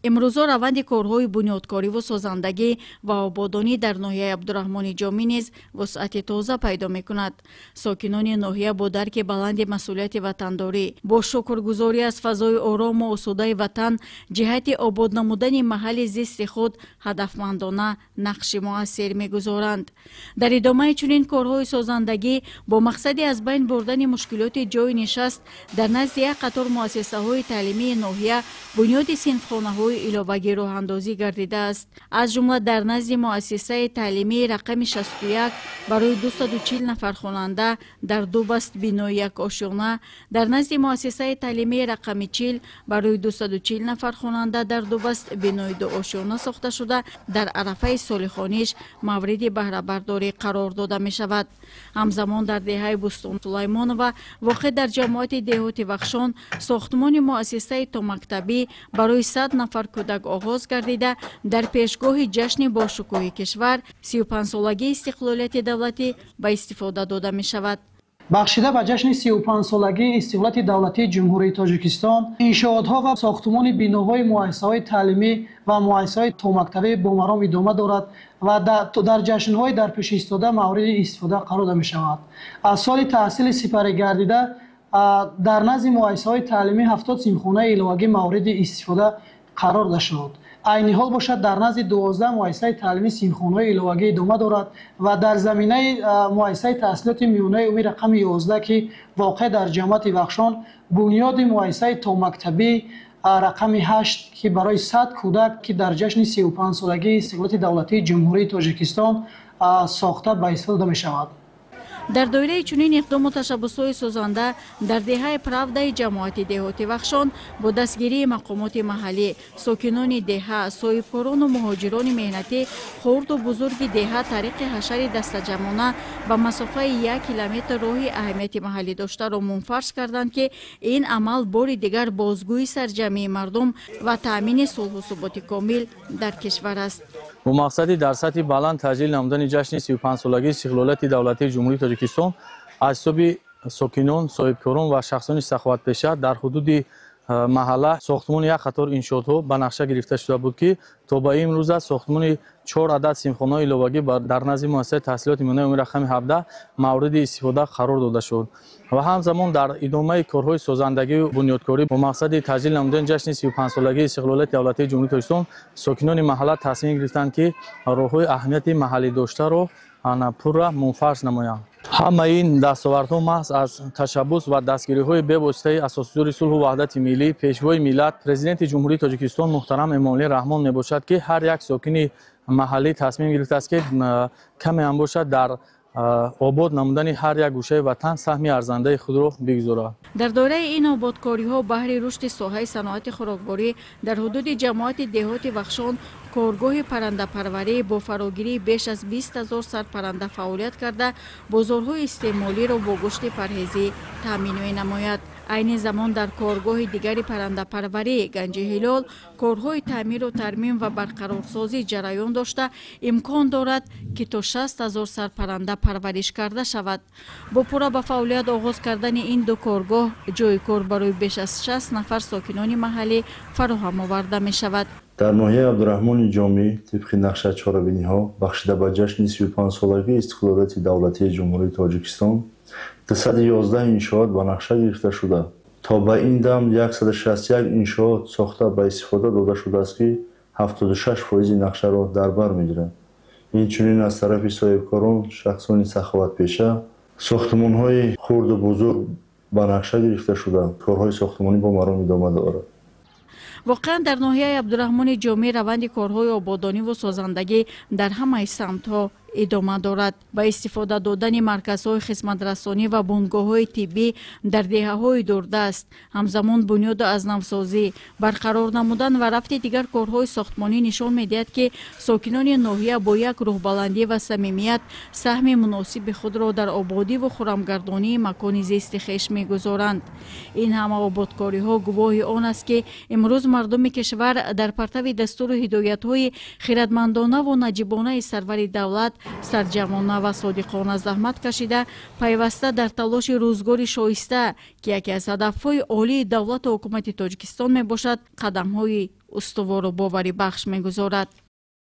امروزا روند کارهای بنیادکاری و سازندگی و آبادانی در ناحیه عبدالرحمن جامی نیز وسعت تازه پیدا می‌کند. ساکنان ناحیه با درک بلند مسئولیت وطنداری با شکرگزاری از فضای آرام و آسوده وطن جهت آباد نمودن محل زیست خود هدفمندانه نقش مؤثر می‌گذارند. در ادامه چنین کارهای سازندگی با مقصد از بین بردن مشکلات جای نشست در نزد یک قطار مؤسسه‌های تعلیمی ناحیه بنیاد صنفخانه‌های علاوه‌ای راه اندازی گردیده است. از جمله در نزد مؤسسه تعلیمی رقم 61 برای 240 نفر خواننده در 2 بست بینای 1 آشیانه، در نزد مؤسسه تعلیمی رقم 40 برای 240 نفر خواننده در 2 بست بینای 2 آشیانه ساخته شده در عرفه سالخانیش مورد بهره برداری قرار داده می شود. همزمان در دهه بستان سلیمانوه واقع در جماعت دهات وخشان ساختمان مؤسسه تا مکتبی برای 100 نفر کودک آغاز گردیده در پیشگاه جشن باشکوه کشور 35 سالگی استقلالیت دولتی به استفاده داده می شود. بخشیده به جشن 35 سالگی استقلال دولتی جمهوری تاجیکستان، انشاءاتها و ساختمان بیناهای مؤسسه‌های تعلیمی و مؤسسه‌های تومکتبی با مرام ادامه دارد و در جشن‌های در پیش ایستاده مورد استفاده قرار داده می‌شود. از سال تحصیل سپری گردیده در نزد مؤسسه‌های تعلیمی 70 صنفخانه علاوه‌ای مورد استفاده قرار داده شد. عین حال باشد در نزد 12 مؤسسه تعلیمی صنفخانه‌های علاوه‌ای ادامه دارد و در زمینه مؤسسه تحصیلات میانه عمومی رقم 11 که واقع در جماعت وخشان بنیاد مؤسسه تا مکتبی رقم 8 که برای 100 کودک که در جشن 35 سالگی استقلال دولتی جمهوری تاجیکستان ساخته به استفاده داده می‌شود. در دایره چنین اقدام و تشبس‌های سازنده در دهه پراودای جماعت دهاتی وخشان با دستگیری مقامات محلی ساکنان دهه، صاحبکاران و مهاجران مهنتی خرد و بزرگ دهه طریق حشر دستجمعانه به مسافه 1 کیلومتر راه اهمیت محلی داشته را منفرش کردند که این عمل بار دیگر بازگویی سرجمعی مردم و تامین صلح و ثبات کامل در کشور است. با مقصد در سطح بلند تجلیل نمودن جشن 35 سالگی استقلال دولتی جمهوری تاجیکستان از سوی ساکنان، صاحبکاران و شخصان سخاوتپیشه در حدود محله ساختمان یک قطار انشاءاتها به نقشه گرفته شده بود که تا به امروز ساختمان 4 عدد صنفخانه علاوه‌ای در نزد مؤسسه تحصیلات میانه عمومی رقم 17 مورد استفاده قرار داده شد و همزمان در ادامه کارهای سازندگی و بنیادکاری با مقصد تجلیل نمودن جشن 35 سالگی استقلال دولتی جمهوری تاجیکستان ساکنان محله تصمیم گرفتند که راههای اهمیت محلی داشته را پورا منفرش نمایند. همه این دستاوردها محض از تشبس و دستگیری‌های بی‌واسطه اساسدار صلح و وحدت ملی پیشوای ملت پرزیدنت جمهوری تاجیکستان محترم امامعلی رحمان میباشد که هر یک ساکن محلی تصمیم گرفته است که کمی هم باشد در آباد نمودن هر یک گوشه وطن سهمی ارزنده خود را بگذارد. در دوره این آبادکاری ها بهر رشد ساحه صنعت خوراکباری در حدود جماعت دهات وخشان کارگاه پرنده پروری با فراگیری بیش از 20,000 سر پرنده فعالیت کرده بازارهای استعمالی را با گوشت پرهیزی تامین می نماید. عین زمان در کارگاه دیگری پرنده پروری گنج هلال کارهای تعمیر و ترمیم و برقرارسازی جریان داشته امکان دارد که تا 60,000 سر پرنده پرورش کرده شود. با پورا به فعالیت آغاز کردن این دو کارگاه جای کار برای بیش از 60 نفر ساکنان محلی فراهم آورده می شود. در ناحیه عبدالرحمن جامی طبق نقشه چهاربینی ها بخشیده به جشن 35 سالگی استقلال دولتی جمهوری تاجیکستان 211 انشاءات به نقشه گرفته شده. تا به این دم 161 انشاءات ساخته به استفاده داده شده است که 76% نقشه را در بر میگیرد. این چنین از طرف صاحبکاران، شخصان سخاوتپیشه، ساختمان‌های خرد و بزرگ به نقشه گرفته شده. کارهای ساختمانی با مرام ادامه دارد. واقعا در ناحیه عبدالرحمن جامی روند کارهای آبادانی و سازندگی در همه سمت‌ها ادامه دارد. با استفاده دادن مرکزهای خدمت رسانی و بنگاه‌های طبی در دهه‌های دوردست، همزمان بنیاد از نوسازی، برقرار نمودن و رفت دیگر کارهای ساختمانی نشان می‌دهد که ساکنان ناحیه با یک روح بلندی و صمیمیت سهم مناسب خود را در آبادی و خرمگردانی مکان زیست خویش می‌گذارند. این همه آبادکاری‌ها گواه آن است که امروز مردم کشور در پرتو دستور و هدایت‌های خردمندانه و نجیبانه سرور دولت سرجمانه و صادقانه زحمت کشیده پیوسته در تلاش روزگار شایسته که یکی از هدفهای عالی دولت و حکومت تاجیکستان می باشد قدم‌های устувору боварӣ бахш мегузорад.